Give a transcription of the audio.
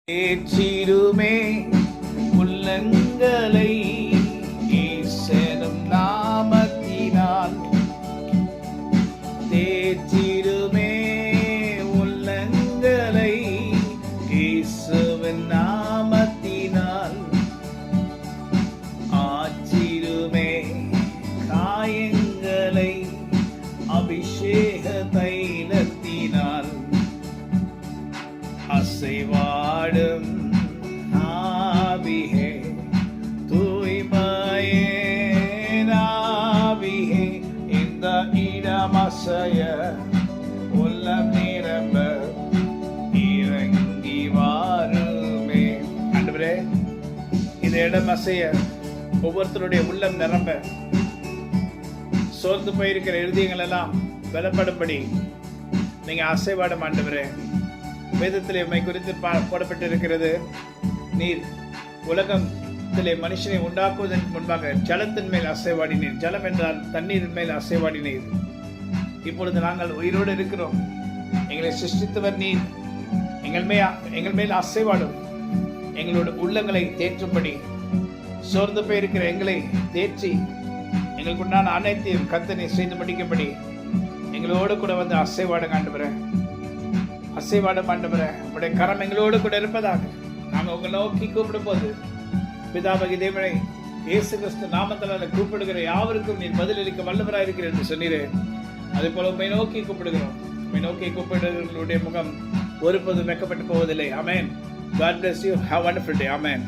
தேற்றிடுமே உள்ளங்களை ஈசனும் நாமத்தினால். தேற்றிடுமே உள்ளங்களை இயேசுவின் நாமத்தினால். ஆற்றிடுமே காயங்களை அபிஷேக தைலத்தினால். அசைவாடும் ஆவியே தூய்மையே ஆவியே இந்த இடம் அசைய உள்ளம் நிரம்ப இறங்கி வாருமே. ஆண்டவரே, இந்த இடம் அசைய ஒவ்வொருத்தருடைய உள்ளம் நிரம்ப சோர்ந்து போயிருக்கிற இருதயங்கள் எல்லாம் பலப்படும்படி நீங்க அசைவாடும். ஆண்டவரே, வேதத்திலே உம்மை குறித்து போடப்பட்டிருக்கிறது, நீர் உலகத்திலே மனுஷனை உண்டாக்குவதற்கு முன்பாக ஜலத்தின் மேல் அசைவாடினீர். ஜலம் என்றால் தண்ணீரின் மேல் அசைவாடினீர். இப்பொழுது நாங்கள் உயிரோடு இருக்கிறோம். எங்களை சிருஷ்டித்தவர் நீர். எங்கள் மேல் அசைவாடும். எங்களோட உள்ளங்களை தேற்றும்படி, சோர்ந்து போயிருக்கிற எங்களை தேற்றி எங்களுக்கு உண்டான அனைத்தையும் கர்த்தனை செய்து முடிக்கும்படி எங்களோடு கூட வந்து அசைவாடுங்க. ஆண்டவரே, அசைவாடும். ஆண்டவரே, உடைய கரம் எங்களோடு கூட இருப்பதாக. நாங்கள் உங்களை நோக்கி கூப்பிடும் போது, பிதாவாகிய தேவனை இயேசு கிறிஸ்து நாமத்தினால கூப்பிடுகிற யாவருக்கும் நீர் பதிலளிக்க வல்லவராக இருக்கிற என்று சொன்னீரே, அதே போல உண்மை நோக்கி கூப்பிடுகிறோம். உண்மை நோக்கி கூப்பிடுகிறவர்களுடைய முகம் ஒருபோதும் வெட்கப்பட்டு போவதில்லை. ஆமென். God bless you. Have a wonderful day. Amen.